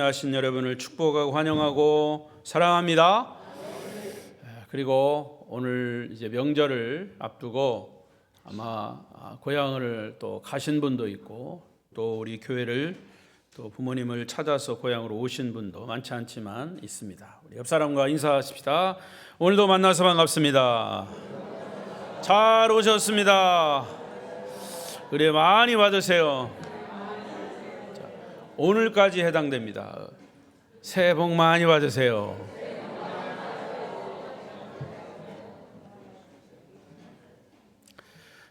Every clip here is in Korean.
하신 여러분을 축복하고 환영하고 사랑합니다. 그리고 오늘 이제 명절을 앞두고 아마 고향을 또 가신 분도 있고 또 우리 교회를 또 부모님을 찾아서 고향으로 오신 분도 많지 않지만 있습니다. 우리 옆 사람과 인사하십시다. 오늘도 만나서 반갑습니다. 잘 오셨습니다. 그래 많이 받으세요. 오늘까지 해당됩니다. 새해 복 많이 받으세요.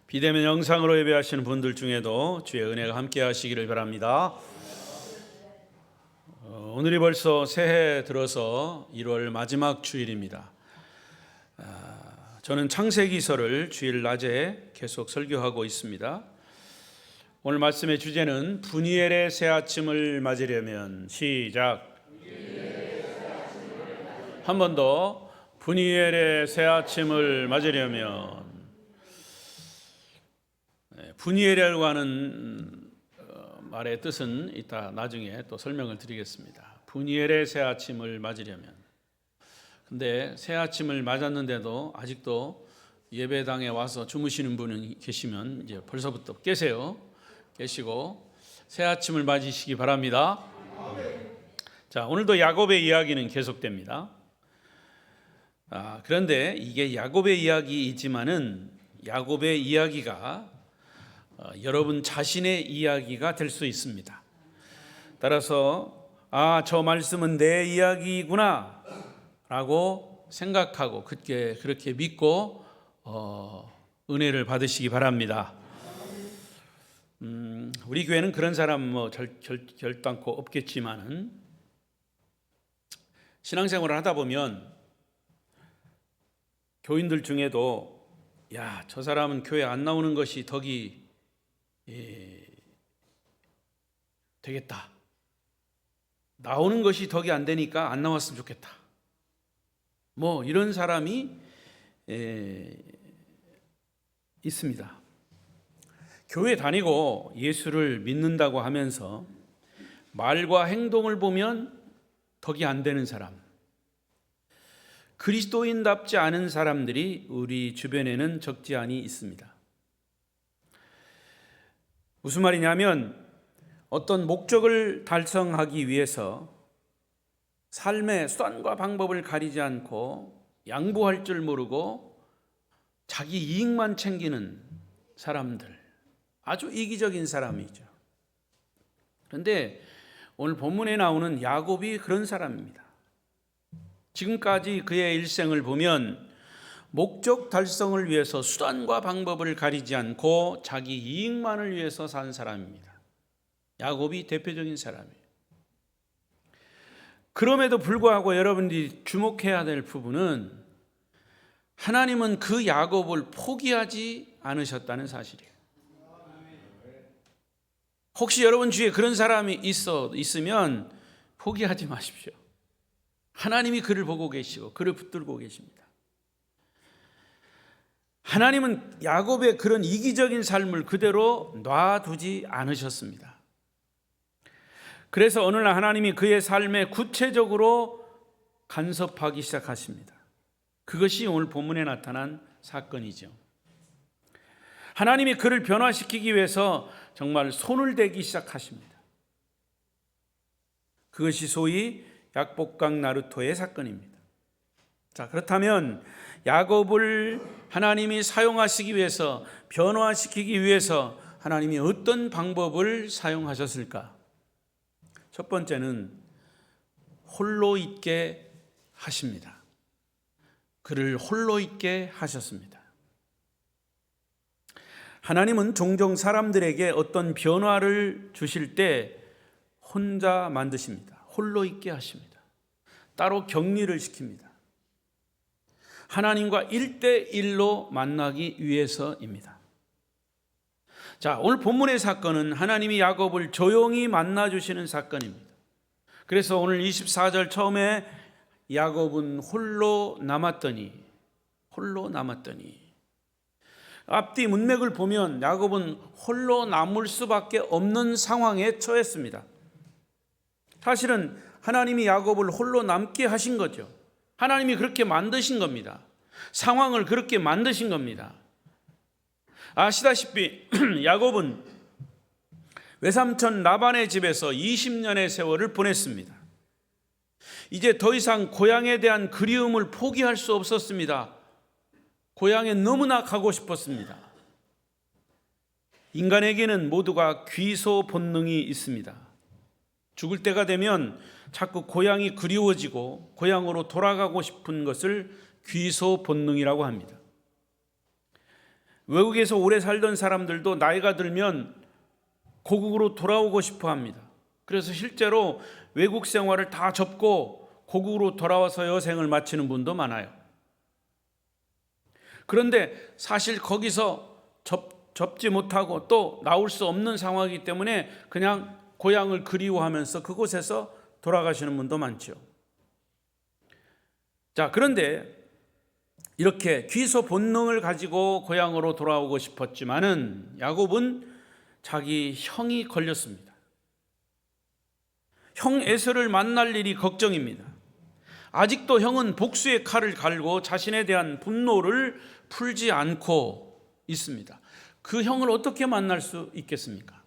비대면 영상으로 예배하시는 분들 중에도 주의 은혜가 함께 하시기를 바랍니다. 오늘이 벌써 새해 들어서 1월 마지막 주일입니다. 저는 창세기서를 주일 낮에 계속 설교하고 있습니다. 오늘 말씀의 주제는 분이엘의 새 아침을 맞으려면 시작. 한 번 더. 분이엘의 새 아침을 맞으려면. 분이엘이라고 하는 말의 뜻은 이따 나중에 또 설명을 드리겠습니다. 분이엘의 새 아침을 맞으려면. 근데 새 아침을 맞았는데도 아직도 예배당에 와서 주무시는 분이 계시면 이제 벌써부터 깨세요. 계시고 새 아침을 맞으시기 바랍니다. 자, 오늘도 야곱의 이야기는 계속됩니다. 그런데 이게 야곱의 이야기이지만은 야곱의 이야기가 여러분 자신의 이야기가 될 수 있습니다. 따라서 저 말씀은 내 이야기구나 라고 생각하고 그렇게 믿고 은혜를 받으시기 바랍니다. 우리 교회는 그런 사람 결단코 없겠지만은 신앙생활을 하다 보면 교인들 중에도 저 사람은 교회 안 나오는 것이 덕이 되겠다. 나오는 것이 덕이 안 되니까 안 나왔으면 좋겠다. 이런 사람이 있습니다. 교회 다니고 예수를 믿는다고 하면서 말과 행동을 보면 덕이 안 되는 사람, 그리스도인답지 않은 사람들이 우리 주변에는 적지 않이 있습니다. 무슨 말이냐면 어떤 목적을 달성하기 위해서 삶의 수단과 방법을 가리지 않고 양보할 줄 모르고 자기 이익만 챙기는 사람들, 아주 이기적인 사람이죠. 그런데 오늘 본문에 나오는 야곱이 그런 사람입니다. 지금까지 그의 일생을 보면 목적 달성을 위해서 수단과 방법을 가리지 않고 자기 이익만을 위해서 산 사람입니다. 야곱이 대표적인 사람이에요. 그럼에도 불구하고 여러분들이 주목해야 될 부분은 하나님은 그 야곱을 포기하지 않으셨다는 사실이에요. 혹시 여러분 주위에 그런 사람이 있으면 포기하지 마십시오. 하나님이 그를 보고 계시고 그를 붙들고 계십니다. 하나님은 야곱의 그런 이기적인 삶을 그대로 놔두지 않으셨습니다. 그래서 어느 날 하나님이 그의 삶에 구체적으로 간섭하기 시작하십니다. 그것이 오늘 본문에 나타난 사건이죠. 하나님이 그를 변화시키기 위해서 정말 손을 대기 시작하십니다. 그것이 소위 약복강 나루토의 사건입니다. 자, 그렇다면 야곱을 하나님이 사용하시기 위해서, 변화시키기 위해서 하나님이 어떤 방법을 사용하셨을까? 첫 번째는 홀로 있게 하십니다. 그를 홀로 있게 하셨습니다. 하나님은 종종 사람들에게 어떤 변화를 주실 때 혼자 만드십니다. 홀로 있게 하십니다. 따로 격리를 시킵니다. 하나님과 1대1로 만나기 위해서입니다. 자, 오늘 본문의 사건은 하나님이 야곱을 조용히 만나주시는 사건입니다. 그래서 오늘 24절 처음에 야곱은 홀로 남았더니 앞뒤 문맥을 보면 야곱은 홀로 남을 수밖에 없는 상황에 처했습니다. 사실은 하나님이 야곱을 홀로 남게 하신 거죠. 하나님이 그렇게 만드신 겁니다. 상황을 그렇게 만드신 겁니다. 아시다시피 야곱은 외삼촌 라반의 집에서 20년의 세월을 보냈습니다. 이제 더 이상 고향에 대한 그리움을 포기할 수 없었습니다. 고향에 너무나 가고 싶었습니다. 인간에게는 모두가 귀소 본능이 있습니다. 죽을 때가 되면 자꾸 고향이 그리워지고 고향으로 돌아가고 싶은 것을 귀소 본능이라고 합니다. 외국에서 오래 살던 사람들도 나이가 들면 고국으로 돌아오고 싶어 합니다. 그래서 실제로 외국 생활을 다 접고 고국으로 돌아와서 여생을 마치는 분도 많아요. 그런데 사실 거기서 접지 못하고 또 나올 수 없는 상황이기 때문에 그냥 고향을 그리워하면서 그곳에서 돌아가시는 분도 많죠. 자, 그런데 이렇게 귀소 본능을 가지고 고향으로 돌아오고 싶었지만은 야곱은 자기 형이 걸렸습니다. 형 에서를 만날 일이 걱정입니다. 아직도 형은 복수의 칼을 갈고 자신에 대한 분노를 풀지 않고 있습니다. 그 형을 어떻게 만날 수 있겠습니까?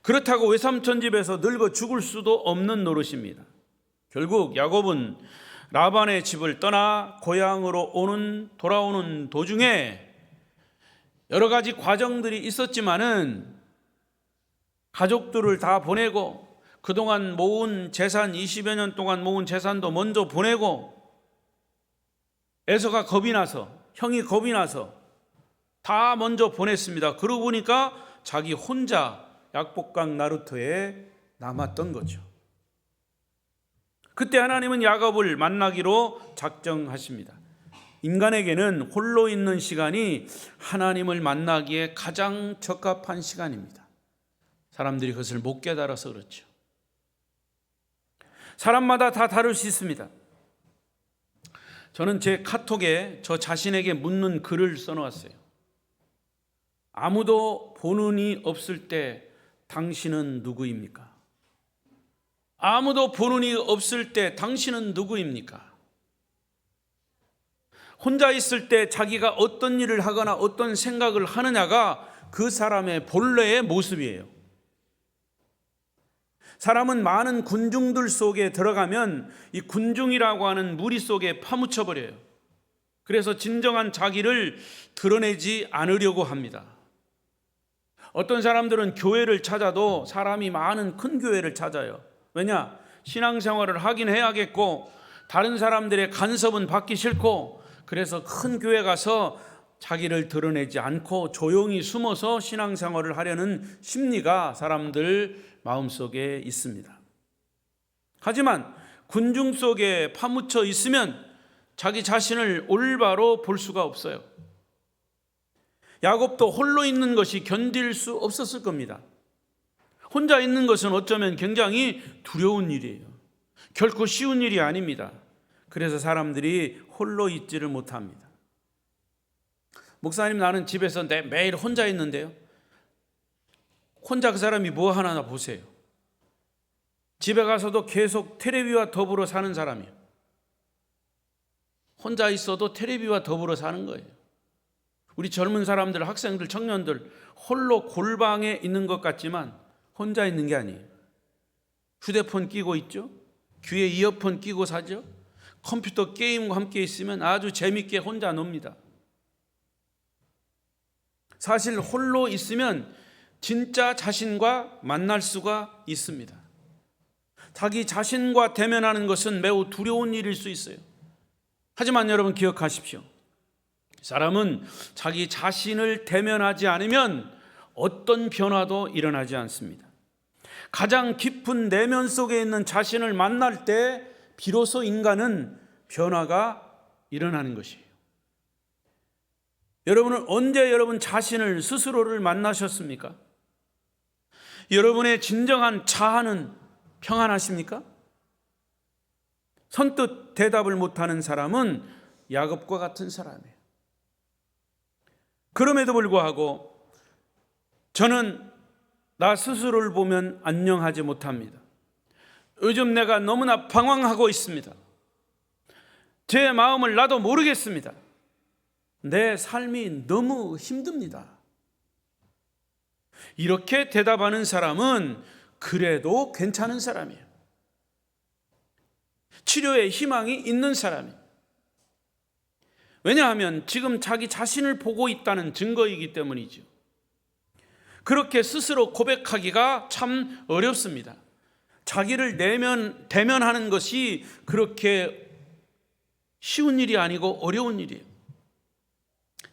그렇다고 외삼촌 집에서 늙어 죽을 수도 없는 노릇입니다. 결국 야곱은 라반의 집을 떠나 고향으로 돌아오는 도중에 여러 가지 과정들이 있었지만은 가족들을 다 보내고 그동안 모은 재산 20여 년 동안 모은 재산도 먼저 보내고 에서가 겁이 나서 형이 겁이 나서 다 먼저 보냈습니다. 그러고 보니까 자기 혼자 약복강 나루터에 남았던 거죠. 그때 하나님은 야곱을 만나기로 작정하십니다. 인간에게는 홀로 있는 시간이 하나님을 만나기에 가장 적합한 시간입니다. 사람들이 그것을 못 깨달아서 그렇죠. 사람마다 다 다를 수 있습니다. 저는 제 카톡에 저 자신에게 묻는 글을 써놓았어요. 아무도 보는 이 없을 때 당신은 누구입니까? 아무도 보는 이 없을 때 당신은 누구입니까? 혼자 있을 때 자기가 어떤 일을 하거나 어떤 생각을 하느냐가 그 사람의 본래의 모습이에요. 사람은 많은 군중들 속에 들어가면 이 군중이라고 하는 무리 속에 파묻혀 버려요. 그래서 진정한 자기를 드러내지 않으려고 합니다. 어떤 사람들은 교회를 찾아도 사람이 많은 큰 교회를 찾아요. 왜냐? 신앙생활을 하긴 해야겠고 다른 사람들의 간섭은 받기 싫고 그래서 큰 교회 가서 자기를 드러내지 않고 조용히 숨어서 신앙생활을 하려는 심리가 사람들 마음속에 있습니다. 하지만 군중 속에 파묻혀 있으면 자기 자신을 올바로 볼 수가 없어요. 야곱도 홀로 있는 것이 견딜 수 없었을 겁니다. 혼자 있는 것은 어쩌면 굉장히 두려운 일이에요. 결코 쉬운 일이 아닙니다. 그래서 사람들이 홀로 있지를 못합니다. 목사님, 나는 집에서 매일 혼자 있는데요. 혼자 그 사람이 뭐 하나 보세요. 집에 가서도 계속 텔레비와 더불어 사는 사람이에요. 혼자 있어도 텔레비와 더불어 사는 거예요. 우리 젊은 사람들, 학생들, 청년들 홀로 골방에 있는 것 같지만 혼자 있는 게 아니에요. 휴대폰 끼고 있죠. 귀에 이어폰 끼고 사죠. 컴퓨터 게임과 함께 있으면 아주 재밌게 혼자 놉니다. 사실 홀로 있으면 진짜 자신과 만날 수가 있습니다. 자기 자신과 대면하는 것은 매우 두려운 일일 수 있어요. 하지만 여러분 기억하십시오. 사람은 자기 자신을 대면하지 않으면 어떤 변화도 일어나지 않습니다. 가장 깊은 내면 속에 있는 자신을 만날 때 비로소 인간은 변화가 일어나는 것이에요. 여러분은 언제 여러분 자신을 스스로를 만나셨습니까? 여러분의 진정한 자아는 평안하십니까? 선뜻 대답을 못하는 사람은 야곱과 같은 사람이에요. 그럼에도 불구하고 저는 나 스스로를 보면 안녕하지 못합니다. 요즘 내가 너무나 방황하고 있습니다. 제 마음을 나도 모르겠습니다. 내 삶이 너무 힘듭니다. 이렇게 대답하는 사람은 그래도 괜찮은 사람이에요. 치료에 희망이 있는 사람이에요. 왜냐하면 지금 자기 자신을 보고 있다는 증거이기 때문이죠. 그렇게 스스로 고백하기가 참 어렵습니다. 자기를 대면하는 것이 그렇게 쉬운 일이 아니고 어려운 일이에요.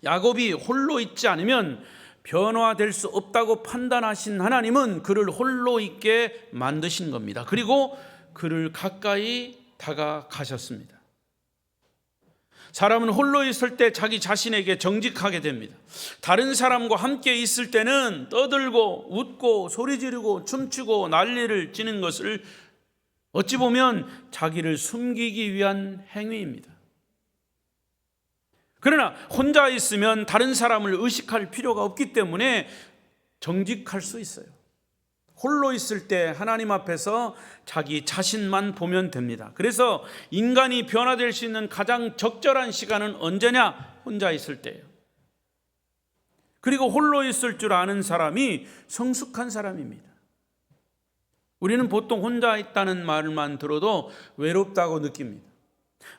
야곱이 홀로 있지 않으면 변화될 수 없다고 판단하신 하나님은 그를 홀로 있게 만드신 겁니다. 그리고 그를 가까이 다가가셨습니다. 사람은 홀로 있을 때 자기 자신에게 정직하게 됩니다. 다른 사람과 함께 있을 때는 떠들고 웃고 소리 지르고 춤추고 난리를 치는 것을 어찌 보면 자기를 숨기기 위한 행위입니다. 그러나 혼자 있으면 다른 사람을 의식할 필요가 없기 때문에 정직할 수 있어요. 홀로 있을 때 하나님 앞에서 자기 자신만 보면 됩니다. 그래서 인간이 변화될 수 있는 가장 적절한 시간은 언제냐? 혼자 있을 때예요. 그리고 홀로 있을 줄 아는 사람이 성숙한 사람입니다. 우리는 보통 혼자 있다는 말만 들어도 외롭다고 느낍니다.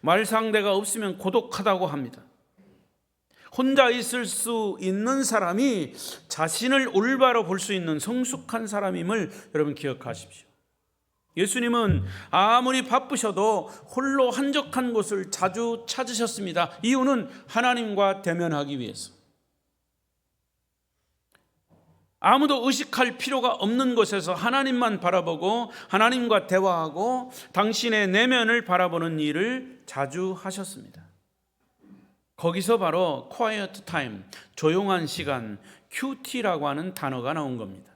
말 상대가 없으면 고독하다고 합니다. 혼자 있을 수 있는 사람이 자신을 올바로 볼 수 있는 성숙한 사람임을 여러분 기억하십시오. 예수님은 아무리 바쁘셔도 홀로 한적한 곳을 자주 찾으셨습니다. 이유는 하나님과 대면하기 위해서. 아무도 의식할 필요가 없는 곳에서 하나님만 바라보고 하나님과 대화하고 당신의 내면을 바라보는 일을 자주 하셨습니다. 거기서 바로 quiet time, 조용한 시간, QT라고 하는 단어가 나온 겁니다.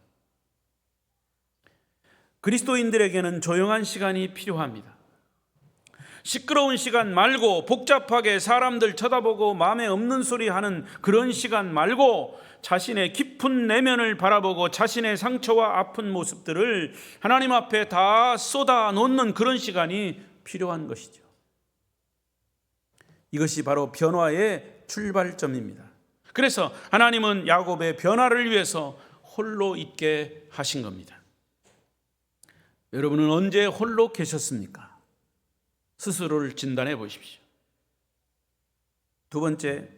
그리스도인들에게는 조용한 시간이 필요합니다. 시끄러운 시간 말고 복잡하게 사람들 쳐다보고 마음에 없는 소리 하는 그런 시간 말고 자신의 깊은 내면을 바라보고 자신의 상처와 아픈 모습들을 하나님 앞에 다 쏟아 놓는 그런 시간이 필요한 것이죠. 이것이 바로 변화의 출발점입니다. 그래서 하나님은 야곱의 변화를 위해서 홀로 있게 하신 겁니다. 여러분은 언제 홀로 계셨습니까? 스스로를 진단해 보십시오. 두 번째,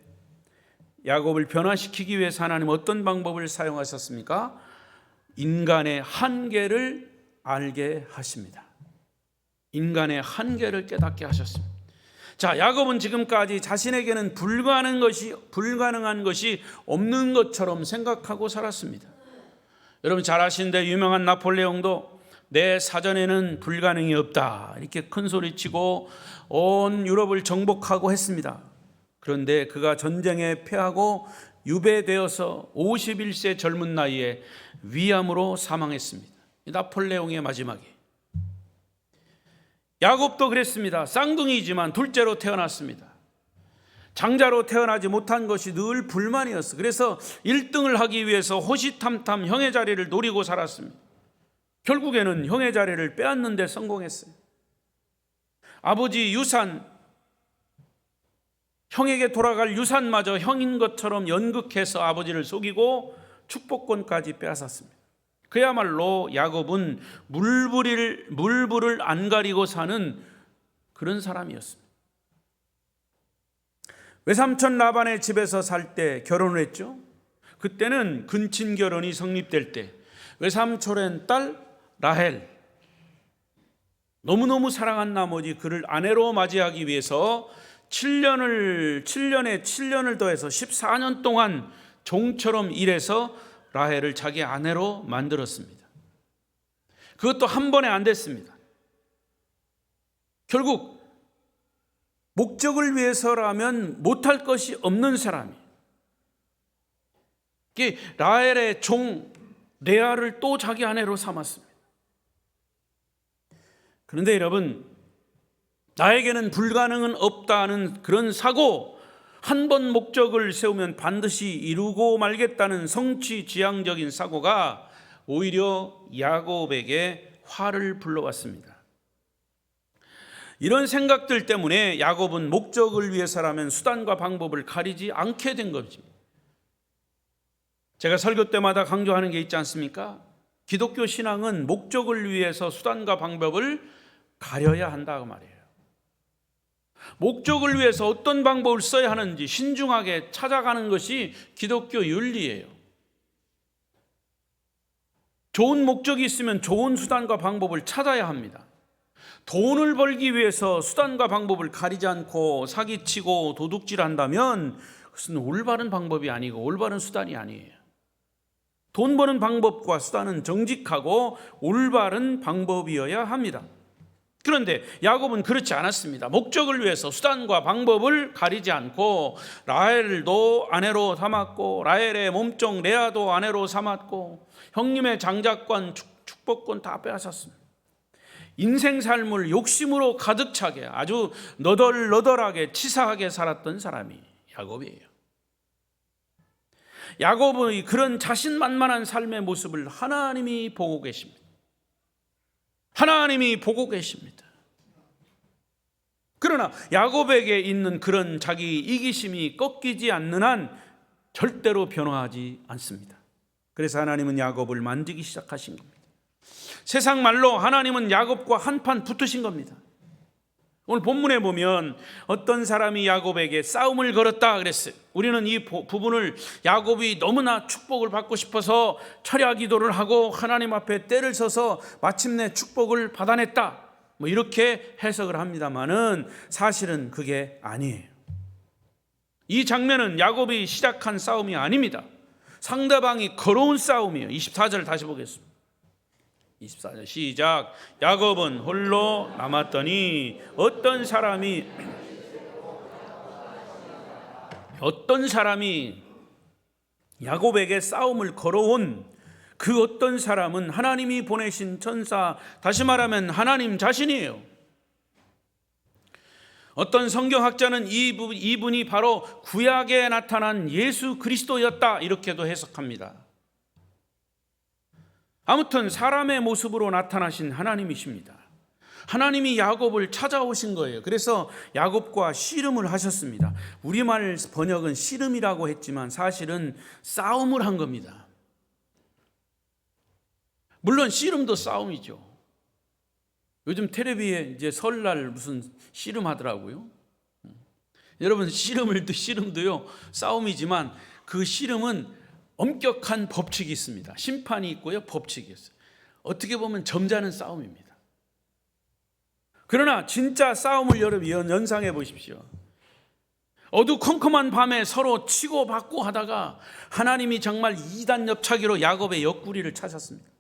야곱을 변화시키기 위해서 하나님 어떤 방법을 사용하셨습니까? 인간의 한계를 알게 하십니다. 인간의 한계를 깨닫게 하셨습니다. 자, 야곱은 지금까지 자신에게는 불가능한 것이 없는 것처럼 생각하고 살았습니다. 여러분 잘 아시는데 유명한 나폴레옹도 내 사전에는 불가능이 없다 이렇게 큰 소리치고 온 유럽을 정복하고 했습니다. 그런데 그가 전쟁에 패하고 유배되어서 51세 젊은 나이에 위암으로 사망했습니다. 나폴레옹의 마지막에. 야곱도 그랬습니다. 쌍둥이지만 둘째로 태어났습니다. 장자로 태어나지 못한 것이 늘 불만이었어. 그래서 1등을 하기 위해서 호시탐탐 형의 자리를 노리고 살았습니다. 결국에는 형의 자리를 빼앗는 데 성공했어요. 아버지 유산, 형에게 돌아갈 유산마저 형인 것처럼 연극해서 아버지를 속이고 축복권까지 빼앗았습니다. 그야말로 야곱은 물불을 안 가리고 사는 그런 사람이었습니다. 외삼촌 라반의 집에서 살 때 결혼을 했죠. 그때는 근친 결혼이 성립될 때 외삼촌의 딸 라헬, 너무너무 사랑한 나머지 그를 아내로 맞이하기 위해서 7년에 7년을 더해서 14년 동안 종처럼 일해서 라헬을 자기 아내로 만들었습니다. 그것도 한 번에 안 됐습니다. 결국 목적을 위해서라면 못할 것이 없는 사람이 라헬의 종 레아를 또 자기 아내로 삼았습니다. 그런데 여러분, 나에게는 불가능은 없다는 그런 사고, 한 번 목적을 세우면 반드시 이루고 말겠다는 성취지향적인 사고가 오히려 야곱에게 화를 불러왔습니다. 이런 생각들 때문에 야곱은 목적을 위해서라면 수단과 방법을 가리지 않게 된 것입니다. 제가 설교 때마다 강조하는 게 있지 않습니까? 기독교 신앙은 목적을 위해서 수단과 방법을 가려야 한다고 말이에요. 목적을 위해서 어떤 방법을 써야 하는지 신중하게 찾아가는 것이 기독교 윤리예요. 좋은 목적이 있으면 좋은 수단과 방법을 찾아야 합니다. 돈을 벌기 위해서 수단과 방법을 가리지 않고 사기치고 도둑질한다면 그것은 올바른 방법이 아니고 올바른 수단이 아니에요. 돈 버는 방법과 수단은 정직하고 올바른 방법이어야 합니다. 그런데 야곱은 그렇지 않았습니다. 목적을 위해서 수단과 방법을 가리지 않고 라헬도 아내로 삼았고 라헬의 몸종 레아도 아내로 삼았고 형님의 장자권 축복권 다 빼앗았습니다. 인생 삶을 욕심으로 가득 차게 아주 너덜너덜하게 치사하게 살았던 사람이 야곱이에요. 야곱의 그런 자신만만한 삶의 모습을 하나님이 보고 계십니다. 하나님이 보고 계십니다. 그러나 야곱에게 있는 그런 자기 이기심이 꺾이지 않는 한 절대로 변화하지 않습니다. 그래서 하나님은 야곱을 만지기 시작하신 겁니다. 세상 말로 하나님은 야곱과 한판 붙으신 겁니다. 오늘 본문에 보면 어떤 사람이 야곱에게 싸움을 걸었다 그랬어요. 우리는 이 부분을 야곱이 너무나 축복을 받고 싶어서 철야 기도를 하고 하나님 앞에 때를 서서 마침내 축복을 받아냈다 이렇게 해석을 합니다만은 사실은 그게 아니에요. 이 장면은 야곱이 시작한 싸움이 아닙니다. 상대방이 걸어온 싸움이에요. 24절 다시 보겠습니다. 24절 시작. 야곱은 홀로 남았더니 어떤 사람이 야곱에게 싸움을 걸어온 그 어떤 사람은 하나님이 보내신 천사, 다시 말하면 하나님 자신이에요. 어떤 성경학자는 이분이 바로 구약에 나타난 예수 그리스도였다 이렇게도 해석합니다. 아무튼 사람의 모습으로 나타나신 하나님이십니다. 하나님이 야곱을 찾아오신 거예요. 그래서 야곱과 씨름을 하셨습니다. 우리말 번역은 씨름이라고 했지만 사실은 싸움을 한 겁니다. 물론 씨름도 싸움이죠. 요즘 텔레비에 이제 설날 무슨 씨름 하더라고요. 여러분 씨름도요 싸움이지만 그 씨름은 엄격한 법칙이 있습니다. 심판이 있고요, 법칙이 있어요. 어떻게 보면 점잖은 싸움입니다. 그러나 진짜 싸움을 여러분 연상해 보십시오. 어두컴컴한 밤에 서로 치고 받고 하다가 하나님이 정말 이단 옆차기로 야곱의 옆구리를 차셨습니다.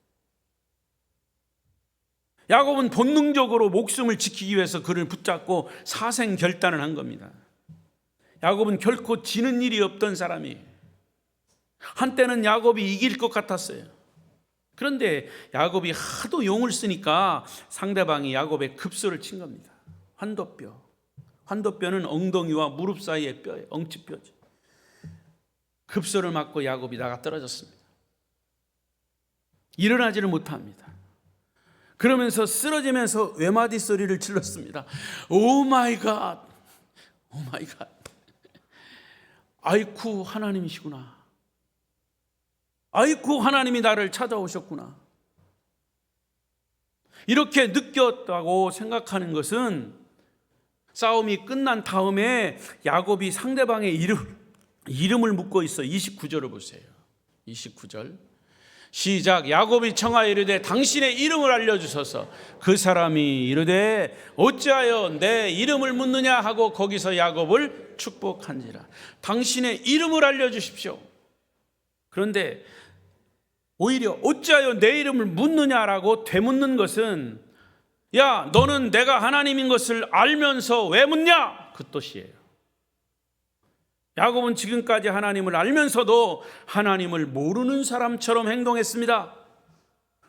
야곱은 본능적으로 목숨을 지키기 위해서 그를 붙잡고 사생결단을 한 겁니다. 야곱은 결코 지는 일이 없던 사람이에요. 한때는 야곱이 이길 것 같았어요. 그런데 야곱이 하도 용을 쓰니까 상대방이 야곱의 급소를 친 겁니다. 환도뼈는 엉덩이와 무릎 사이의 뼈예요. 엉치뼈죠. 급소를 맞고 야곱이 나가 떨어졌습니다. 일어나지를 못합니다. 그러면서 쓰러지면서 외마디 소리를 질렀습니다. 오 마이 갓, 오 마이 갓. 아이쿠 하나님이시구나. 아이쿠 하나님이 나를 찾아오셨구나. 이렇게 느꼈다고 생각하는 것은 싸움이 끝난 다음에 야곱이 상대방의 이름을 묻고 있어. 29절을 보세요. 29절 시작. 야곱이 청하여 이르되 당신의 이름을 알려주소서. 그 사람이 이르되 어찌하여 내 이름을 묻느냐 하고 거기서 야곱을 축복한지라. 당신의 이름을 알려주십시오. 그런데 오히려 어찌하여 내 이름을 묻느냐라고 되묻는 것은 야 너는 내가 하나님인 것을 알면서 왜 묻냐 그 뜻이에요. 야곱은 지금까지 하나님을 알면서도 하나님을 모르는 사람처럼 행동했습니다.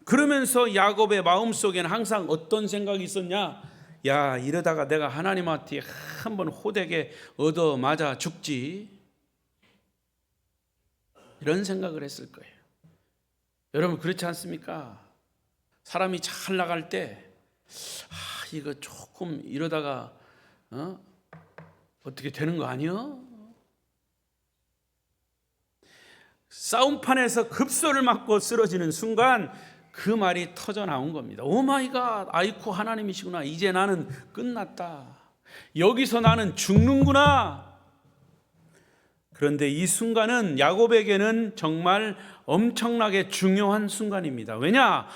그러면서 야곱의 마음속에는 항상 어떤 생각이 있었냐? 야 이러다가 내가 하나님한테 한번 호되게 얻어맞아 죽지, 이런 생각을 했을 거예요. 여러분 그렇지 않습니까? 사람이 잘 나갈 때 이거 조금 이러다가 어떻게 되는 거 아니야? 싸움판에서 급소를 맞고 쓰러지는 순간 그 말이 터져 나온 겁니다. 오 마이 갓, 아이쿠 하나님이시구나. 이제 나는 끝났다. 여기서 나는 죽는구나. 그런데 이 순간은 야곱에게는 정말 엄청나게 중요한 순간입니다. 왜냐?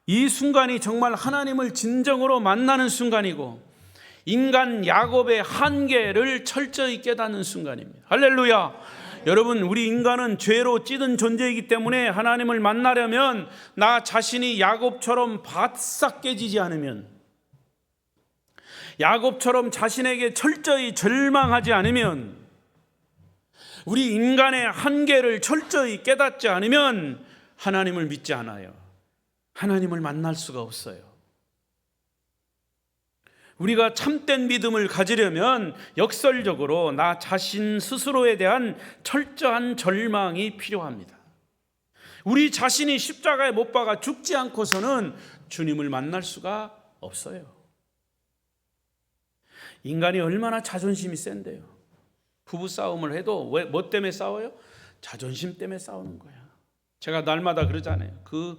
이 순간이 정말 하나님을 진정으로 만나는 순간이고 인간 야곱의 한계를 철저히 깨닫는 순간입니다. 할렐루야. 여러분, 우리 인간은 죄로 찌든 존재이기 때문에 하나님을 만나려면 나 자신이 야곱처럼 바싹 깨지지 않으면, 야곱처럼 자신에게 철저히 절망하지 않으면, 우리 인간의 한계를 철저히 깨닫지 않으면 하나님을 믿지 않아요. 하나님을 만날 수가 없어요. 우리가 참된 믿음을 가지려면 역설적으로 나 자신 스스로에 대한 철저한 절망이 필요합니다. 우리 자신이 십자가에 못 박아 죽지 않고서는 주님을 만날 수가 없어요. 인간이 얼마나 자존심이 센데요. 부부싸움을 해도 뭐 때문에 싸워요? 자존심 때문에 싸우는 거야. 제가 날마다 그러잖아요. 그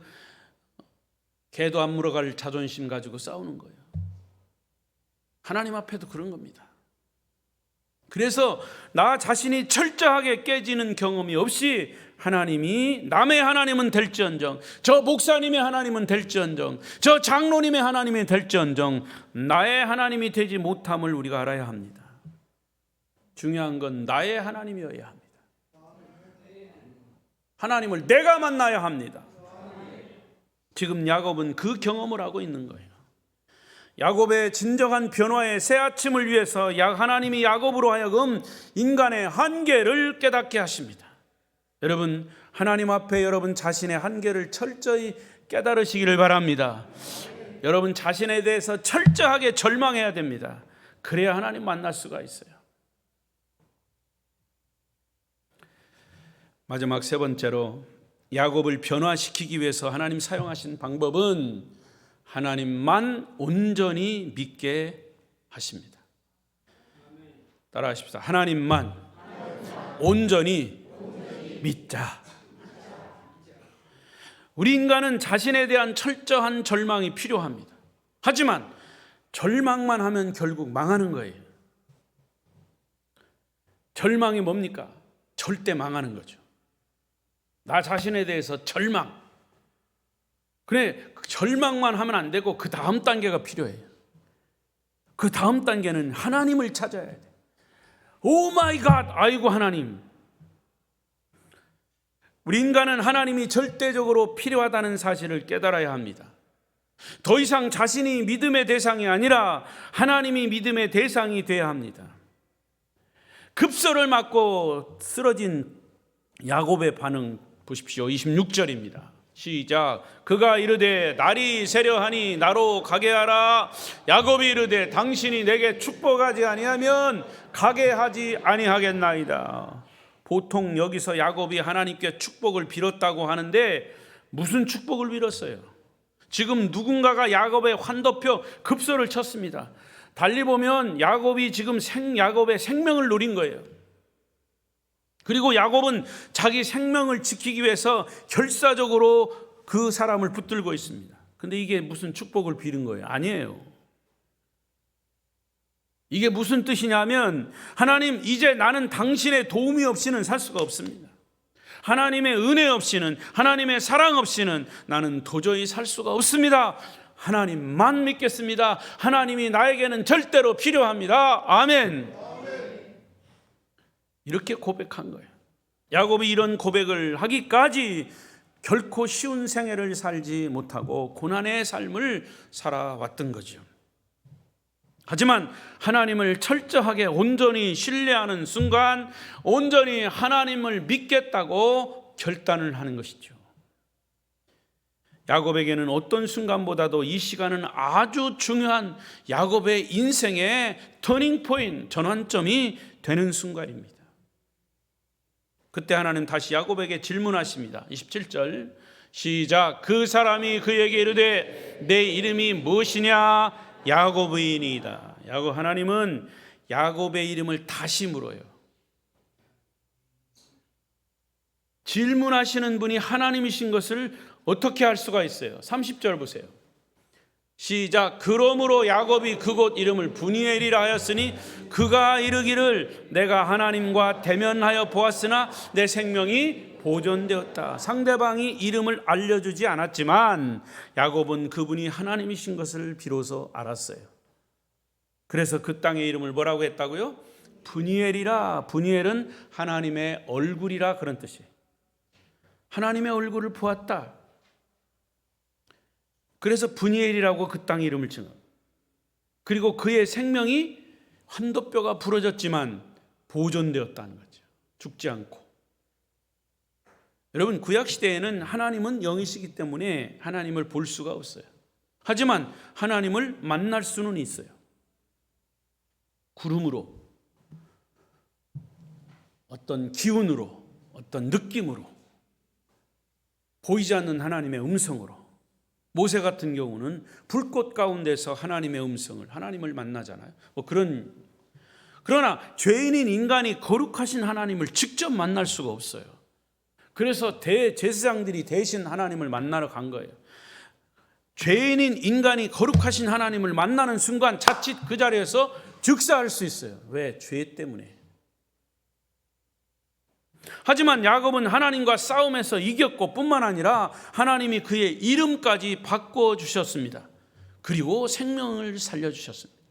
개도 안 물어갈 자존심 가지고 싸우는 거예요. 하나님 앞에도 그런 겁니다. 그래서 나 자신이 철저하게 깨지는 경험이 없이 하나님이, 남의 하나님은 될지언정, 저 목사님의 하나님은 될지언정, 저 장로님의 하나님이 될지언정 나의 하나님이 되지 못함을 우리가 알아야 합니다. 중요한 건 나의 하나님이어야 합니다. 하나님을 내가 만나야 합니다. 지금 야곱은 그 경험을 하고 있는 거예요. 야곱의 진정한 변화의 새 아침을 위해서 하나님이 야곱으로 하여금 인간의 한계를 깨닫게 하십니다. 여러분, 하나님 앞에 여러분 자신의 한계를 철저히 깨달으시기를 바랍니다. 여러분 자신에 대해서 철저하게 절망해야 됩니다. 그래야 하나님 만날 수가 있어요. 마지막 세 번째로 야곱을 변화시키기 위해서 하나님 사용하신 방법은 하나님만 온전히 믿게 하십니다. 따라하십시다. 하나님만 온전히 믿자. 우리 인간은 자신에 대한 철저한 절망이 필요합니다. 하지만 절망만 하면 결국 망하는 거예요. 절망이 뭡니까? 절대 망하는 거죠. 나 자신에 대해서 절망. 그래, 절망만 하면 안 되고 그 다음 단계가 필요해요. 그 다음 단계는 하나님을 찾아야 돼. 오 마이 갓, 아이고 하나님. 우리 인간은 하나님이 절대적으로 필요하다는 사실을 깨달아야 합니다. 더 이상 자신이 믿음의 대상이 아니라 하나님이 믿음의 대상이 돼야 합니다. 급소를 맞고 쓰러진 야곱의 반응 보십시오. 26절입니다. 시작. 그가 이르되 날이 세려하니 나로 가게 하라. 야곱이 이르되 당신이 내게 축복하지 아니하면 가게 하지 아니하겠나이다. 보통 여기서 야곱이 하나님께 축복을 빌었다고 하는데 무슨 축복을 빌었어요? 지금 누군가가 야곱에 환덮여 급소를 쳤습니다. 달리 보면 야곱이 지금 야곱의 생명을 노린 거예요. 그리고 야곱은 자기 생명을 지키기 위해서 결사적으로 그 사람을 붙들고 있습니다. 근데 이게 무슨 축복을 빌은 거예요? 아니에요. 이게 무슨 뜻이냐면 하나님, 이제 나는 당신의 도움이 없이는 살 수가 없습니다. 하나님의 은혜 없이는, 하나님의 사랑 없이는 나는 도저히 살 수가 없습니다. 하나님만 믿겠습니다. 하나님이 나에게는 절대로 필요합니다. 아멘. 이렇게 고백한 거예요. 야곱이 이런 고백을 하기까지 결코 쉬운 생애를 살지 못하고 고난의 삶을 살아왔던 거죠. 하지만 하나님을 철저하게 온전히 신뢰하는 순간 온전히 하나님을 믿겠다고 결단을 하는 것이죠. 야곱에게는 어떤 순간보다도 이 시간은 아주 중요한 야곱의 인생의 터닝 포인트, 전환점이 되는 순간입니다. 그때 하나님 다시 야곱에게 질문하십니다. 27절 시작. 그 사람이 그에게 이르되 내 이름이 무엇이냐? 야곱이니이다. 하나님은 야곱의 이름을 다시 물어요. 질문하시는 분이 하나님이신 것을 어떻게 알 수가 있어요? 30절 보세요. 시작. 그러므로 야곱이 그곳 이름을 브니엘이라 하였으니 그가 이르기를 내가 하나님과 대면하여 보았으나 내 생명이 보존되었다. 상대방이 이름을 알려주지 않았지만 야곱은 그분이 하나님이신 것을 비로소 알았어요. 그래서 그 땅의 이름을 뭐라고 했다고요? 브니엘이라. 브니엘은 하나님의 얼굴이라 그런 뜻이에요. 하나님의 얼굴을 보았다. 그래서 브니엘이라고 그 땅의 이름을 정합니다. 그리고 그의 생명이 환도뼈가 부러졌지만 보존되었다는 거죠. 죽지 않고. 여러분, 구약시대에는 하나님은 영이시기 때문에 하나님을 볼 수가 없어요. 하지만 하나님을 만날 수는 있어요. 구름으로, 어떤 기운으로, 어떤 느낌으로, 보이지 않는 하나님의 음성으로. 모세 같은 경우는 불꽃 가운데서 하나님의 음성을, 하나님을 만나잖아요. 그러나 죄인인 인간이 거룩하신 하나님을 직접 만날 수가 없어요. 그래서 대제사장들이 대신 하나님을 만나러 간 거예요. 죄인인 인간이 거룩하신 하나님을 만나는 순간 자칫 그 자리에서 즉사할 수 있어요. 왜? 죄 때문에. 하지만 야곱은 하나님과 싸움에서 이겼고 뿐만 아니라 하나님이 그의 이름까지 바꿔주셨습니다. 그리고 생명을 살려주셨습니다.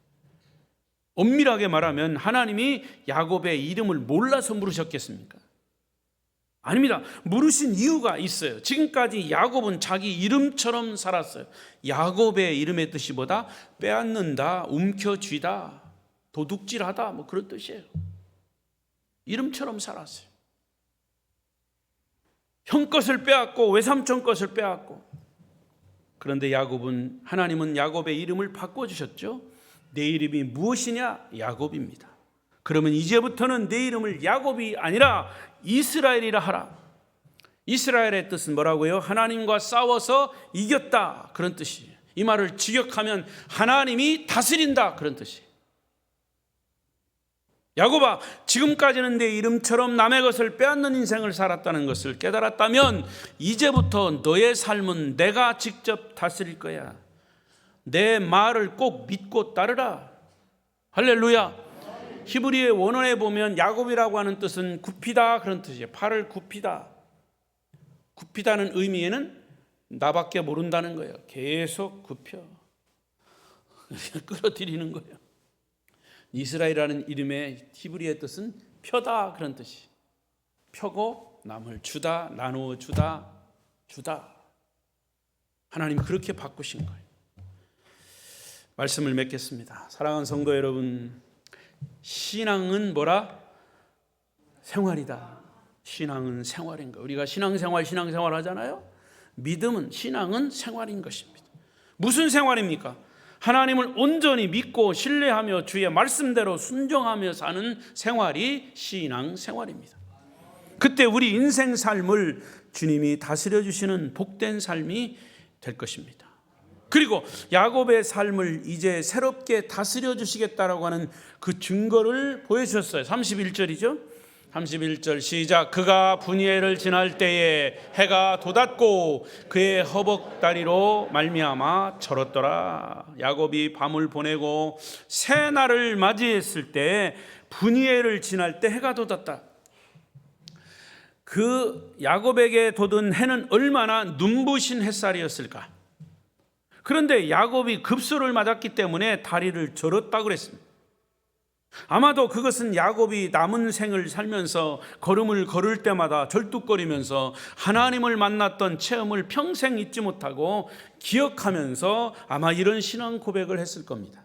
엄밀하게 말하면 하나님이 야곱의 이름을 몰라서 물으셨겠습니까? 아닙니다. 물으신 이유가 있어요. 지금까지 야곱은 자기 이름처럼 살았어요. 야곱의 이름의 뜻이 뭐다? 빼앗는다, 움켜쥐다, 도둑질하다, 뭐 그런 뜻이에요. 이름처럼 살았어요. 형 것을 빼앗고 외삼촌 것을 빼앗고. 그런데 하나님은 야곱의 이름을 바꿔주셨죠. 내 이름이 무엇이냐? 야곱입니다. 그러면 이제부터는 내 이름을 야곱이 아니라 이스라엘이라 하라. 이스라엘의 뜻은 뭐라고요? 하나님과 싸워서 이겼다, 그런 뜻이에요. 이 말을 직역하면 하나님이 다스린다, 그런 뜻이에요. 야곱아, 지금까지는 내 이름처럼 남의 것을 빼앗는 인생을 살았다는 것을 깨달았다면 이제부터 너의 삶은 내가 직접 다스릴 거야. 내 말을 꼭 믿고 따르라. 할렐루야. 히브리의 원어에 보면 야곱이라고 하는 뜻은 굽히다, 그런 뜻이에요. 팔을 굽히다. 굽히다는 의미에는 나밖에 모른다는 거예요. 계속 굽혀. 끌어들이는 거예요. 이스라엘이라는 이름의 히브리의 뜻은 펴다, 그런 뜻이. 펴고 남을 주다, 나누어 주다. 하나님 그렇게 바꾸신 거예요. 말씀을 맺겠습니다. 사랑하는 성도 여러분, 신앙은 뭐라? 생활이다. 신앙은 생활인 거예요. 우리가 신앙생활 하잖아요. 믿음은, 신앙은 생활인 것입니다. 무슨 생활입니까? 하나님을 온전히 믿고 신뢰하며 주의 말씀대로 순종하며 사는 생활이 신앙생활입니다. 그때 우리 인생 삶을 주님이 다스려 주시는 복된 삶이 될 것입니다. 그리고 야곱의 삶을 이제 새롭게 다스려 주시겠다라고 하는 그 증거를 보여주셨어요. 31절이죠. 31절 시작. 그가 브니엘을 지날 때에 해가 돋았고 그의 허벅다리로 말미암아 절었더라. 야곱이 밤을 보내고 새 날을 맞이했을 때 브니엘을 지날 때 해가 돋았다. 그 야곱에게 돋은 해는 얼마나 눈부신 햇살이었을까. 그런데 야곱이 급소를 맞았기 때문에 다리를 절었다고 그랬습니다. 아마도 그것은 야곱이 남은 생을 살면서 걸음을 걸을 때마다 절뚝거리면서 하나님을 만났던 체험을 평생 잊지 못하고 기억하면서 아마 이런 신앙 고백을 했을 겁니다.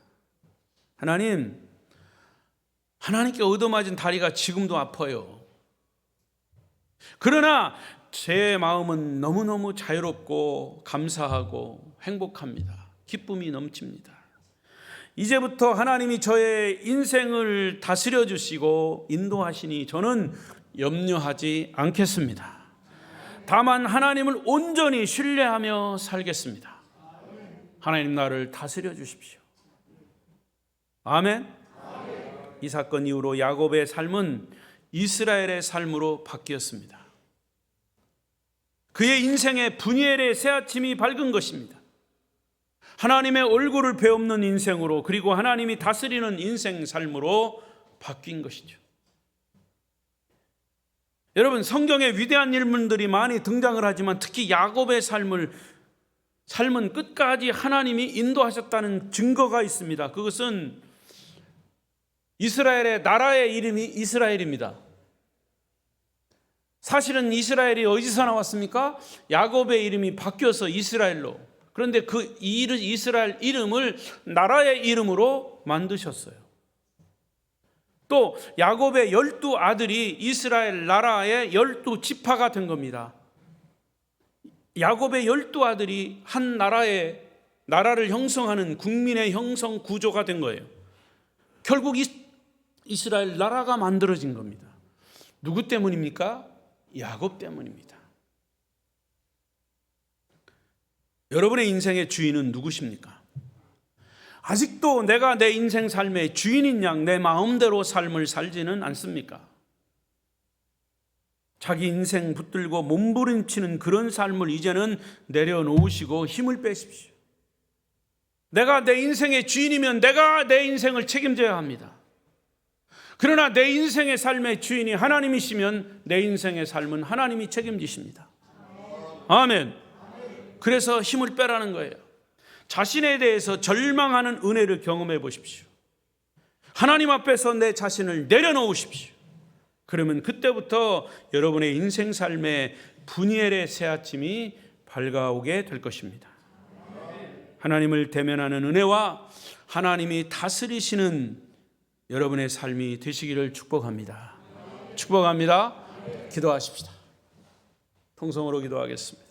하나님께 얻어맞은 다리가 지금도 아파요. 그러나 제 마음은 너무너무 자유롭고 감사하고 행복합니다. 기쁨이 넘칩니다. 이제부터 하나님이 저의 인생을 다스려 주시고 인도하시니 저는 염려하지 않겠습니다. 다만 하나님을 온전히 신뢰하며 살겠습니다. 하나님 나를 다스려 주십시오. 아멘. 이 사건 이후로 야곱의 삶은 이스라엘의 삶으로 바뀌었습니다. 그의 인생에 분이엘의 새아침이 밝은 것입니다. 하나님의 얼굴을 베없는 인생으로, 그리고 하나님이 다스리는 인생 삶으로 바뀐 것이죠. 여러분, 성경에 위대한 인물들이 많이 등장을 하지만 특히 야곱의 삶은 끝까지 하나님이 인도하셨다는 증거가 있습니다. 그것은 이스라엘의 나라의 이름이 이스라엘입니다. 사실은 이스라엘이 어디서 나왔습니까? 야곱의 이름이 바뀌어서 이스라엘로. 그런데 그 이스라엘 이름을 나라의 이름으로 만드셨어요. 또 야곱의 12아들이 이스라엘 나라의 12지파가 된 겁니다. 야곱의 12아들이 한 나라를 형성하는 국민의 형성 구조가 된 거예요. 결국 이스라엘 나라가 만들어진 겁니다. 누구 때문입니까? 야곱 때문입니다. 여러분의 인생의 주인은 누구십니까? 아직도 내가 내 인생 삶의 주인인 양 내 마음대로 삶을 살지는 않습니까? 자기 인생 붙들고 몸부림치는 그런 삶을 이제는 내려놓으시고 힘을 빼십시오. 내가 내 인생의 주인이면 내가 내 인생을 책임져야 합니다. 그러나 내 인생의 삶의 주인이 하나님이시면 내 인생의 삶은 하나님이 책임지십니다. 아멘. 그래서 힘을 빼라는 거예요. 자신에 대해서 절망하는 은혜를 경험해 보십시오. 하나님 앞에서 내 자신을 내려놓으십시오. 그러면 그때부터 여러분의 인생 삶에 분이엘의 새아침이 밝아오게 될 것입니다. 하나님을 대면하는 은혜와 하나님이 다스리시는 여러분의 삶이 되시기를 축복합니다. 축복합니다. 기도하십시다. 통성으로 기도하겠습니다.